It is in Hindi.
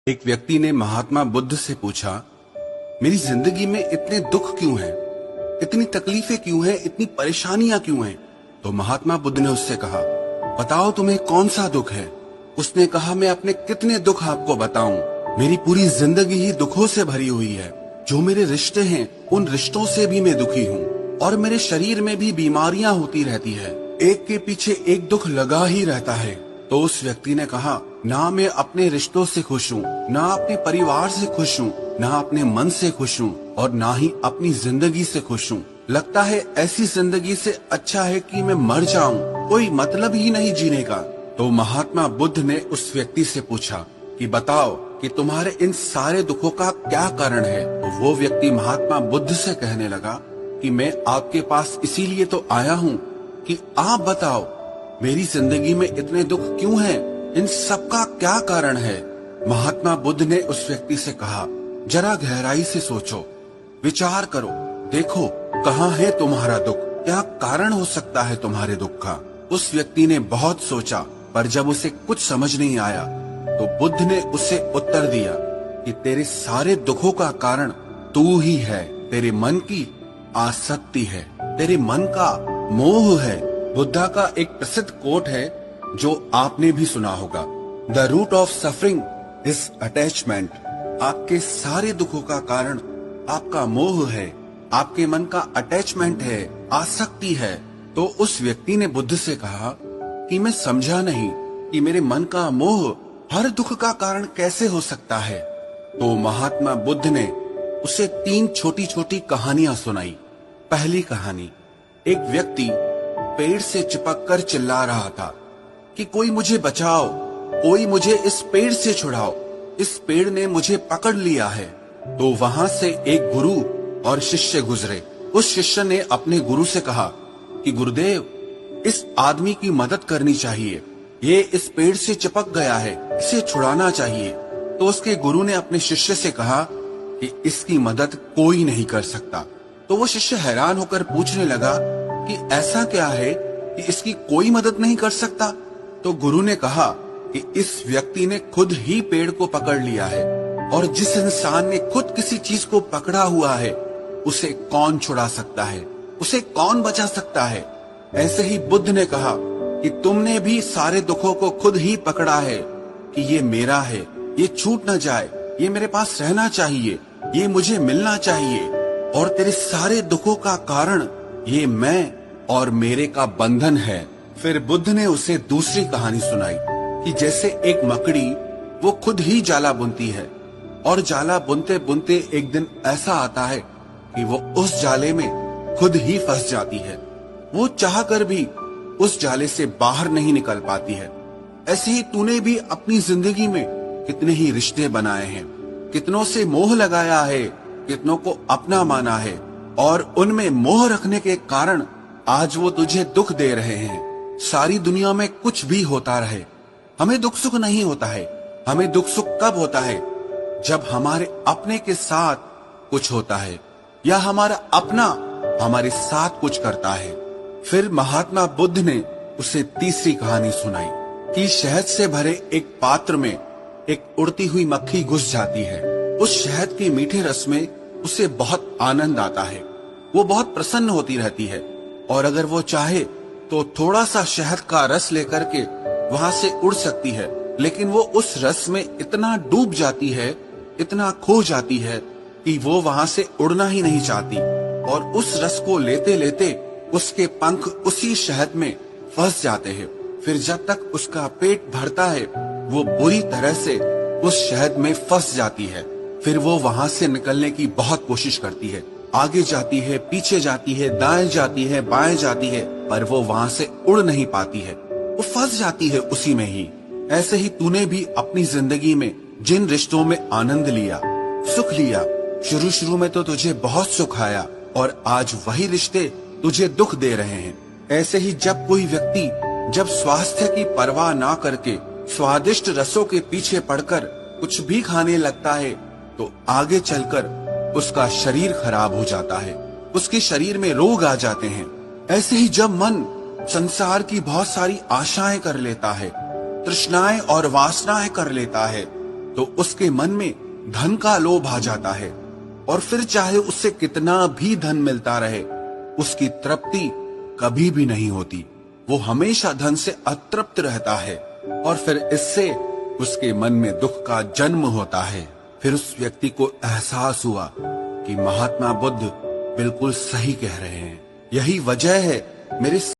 एक व्यक्ति ने महात्मा बुद्ध से पूछा, मेरी जिंदगी में इतने दुख क्यों हैं? इतनी तकलीफें क्यों हैं? इतनी परेशानियां क्यों हैं? तो महात्मा बुद्ध ने उससे कहा, बताओ तुम्हें कौन सा दुख है? उसने कहा, मैं अपने कितने दुख आपको बताऊं? मेरी पूरी जिंदगी ही दुखों से भरी हुई है। जो मेरे रिश्ते हैं उन रिश्तों से भी मैं दुखी हूँ और मेरे शरीर में भी बीमारियां होती रहती है। एक के पीछे एक दुख लगा ही रहता है। तो उस व्यक्ति ने कहा, ना मैं अपने रिश्तों से खुश हूँ, ना अपने परिवार से खुश हूँ, ना अपने मन से खुश हूँ और ना ही अपनी जिंदगी से खुश हूँ। लगता है ऐसी जिंदगी से अच्छा है कि मैं मर जाऊं, कोई मतलब ही नहीं जीने का। तो महात्मा बुद्ध ने उस व्यक्ति से पूछा कि बताओ कि तुम्हारे इन सारे दुखों का क्या कारण है? तो वो व्यक्ति महात्मा बुद्ध से कहने लगा कि मैं आपके पास इसीलिए तो आया हूँ कि आप बताओ मेरी जिंदगी में इतने दुख क्यों हैं? इन सब का क्या कारण है? महात्मा बुद्ध ने उस व्यक्ति से कहा, जरा गहराई से सोचो, विचार करो, देखो कहाँ है तुम्हारा दुख, क्या कारण हो सकता है तुम्हारे दुख का। उस व्यक्ति ने बहुत सोचा, पर जब उसे कुछ समझ नहीं आया तो बुद्ध ने उसे उत्तर दिया कि तेरे सारे दुखों का कारण तू ही है। तेरे मन की आसक्ति है, तेरे मन का मोह है। बुद्धा का एक प्रसिद्ध कोट है जो आपने भी सुना होगा, the root of suffering is attachment. आपके सारे दुखों का कारण आपका मोह है, आपके मन का अटैचमेंट है, आसक्ति है। तो उस व्यक्ति ने बुद्ध से कहा कि मैं समझा नहीं कि मेरे मन का मोह हर दुख का कारण कैसे हो सकता है। तो महात्मा बुद्ध ने उसे 3 छोटी छोटी कहानियां सुनाई। पहली कहानी, एक व्यक्ति पेड़ से चिपक कर चिल्ला रहा था कि कोई मुझे बचाओ, कोई मुझे इस पेड़ से छुड़ाओ, इस पेड़ ने मुझे पकड़ लिया है। तो वहां से एक गुरु और शिष्य गुजरे। उस शिष्य ने अपने गुरु से कहा कि गुरुदेव, इस आदमी की मदद करनी चाहिए, ये इस पेड़ से चिपक गया है, इसे छुड़ाना चाहिए। तो उसके गुरु ने अपने शिष्य से कहा कि इसकी मदद कोई नहीं कर सकता। तो वो शिष्य हैरान होकर पूछने लगा कि ऐसा क्या है कि इसकी कोई मदद नहीं कर सकता। तो गुरु ने कहा कि इस व्यक्ति ने खुद ही पेड़ को पकड़ लिया है और जिस इंसान ने खुद किसी चीज को पकड़ा हुआ है उसे कौन छुड़ा सकता है, उसे कौन बचा सकता है। ऐसे ही बुद्ध ने कहा कि तुमने भी सारे दुखों को खुद ही पकड़ा है कि ये मेरा है, ये छूट न जाए, ये मेरे पास रहना चाहिए, ये मुझे मिलना चाहिए। और तेरे सारे दुखों का कारण ये मैं और मेरे का बंधन है। फिर बुद्ध ने उसे दूसरी कहानी सुनाई कि जैसे एक मकड़ी वो खुद ही जाला बुनती है और जाला बुनते बुनते एक दिन ऐसा आता है कि वो उस जाले में खुद ही फंस जाती है। वो चाहकर भी उस जाले से बाहर नहीं निकल पाती है। ऐसे ही तूने भी अपनी जिंदगी में कितने ही रिश्ते बनाए हैं, कितनों से मोह लगाया है, कितनों को अपना माना है और उनमें मोह रखने के कारण आज वो तुझे दुख दे रहे हैं। सारी दुनिया में कुछ भी होता रहे, हमें दुख सुख नहीं होता है। हमें दुख सुख कब होता है? जब हमारे अपने के साथ कुछ होता है या हमारा अपना हमारे साथ कुछ करता है। फिर महात्मा बुद्ध ने उसे तीसरी कहानी सुनाई कि शहद से भरे एक पात्र में एक उड़ती हुई मक्खी घुस जाती है। उस शहद के मीठे रस में उसे बहुत आनंद आता है, वो बहुत प्रसन्न होती रहती है और अगर वो चाहे तो थोड़ा सा शहद का रस लेकर के वहां से उड़ सकती है, लेकिन वो उस रस में इतना डूब जाती है, इतना खो जाती है कि वो वहां से उड़ना ही नहीं चाहती और उस रस को लेते लेते उसके पंख उसी शहद में फंस जाते हैं। फिर जब तक उसका पेट भरता है वो बुरी तरह से उस शहद में फंस जाती है। फिर वो वहां से निकलने की बहुत कोशिश करती है, आगे जाती है, पीछे जाती है, दाएं जाती है, बाएं जाती है, पर वो वहां से उड़ नहीं पाती है, वो फंस जाती है उसी में ही। ऐसे ही तूने भी अपनी जिंदगी में जिन रिश्तों में आनंद लिया, सुख लिया, शुरू शुरू में तो तुझे बहुत सुख आया और आज वही रिश्ते तुझे दुख दे रहे हैं। ऐसे ही जब कोई व्यक्ति जब स्वास्थ्य की परवाह ना करके स्वादिष्ट रसों के पीछे पड़कर कुछ भी खाने लगता है तो आगे चलकर उसका शरीर खराब हो जाता है, उसके शरीर में रोग आ जाते हैं। ऐसे ही जब मन संसार की बहुत सारी आशाएं कर लेता है, तृष्णाएं और वासनाएं कर लेता है, तो उसके मन में धन का लोभ आ जाता है और फिर चाहे उससे कितना भी धन मिलता रहे, उसकी तृप्ति कभी भी नहीं होती। वो हमेशा धन से अतृप्त रहता है और फिर इससे उसके मन में दुख का जन्म होता है। फिर उस व्यक्ति को एहसास हुआ कि महात्मा बुद्ध बिल्कुल सही कह रहे हैं। यही वजह है मेरे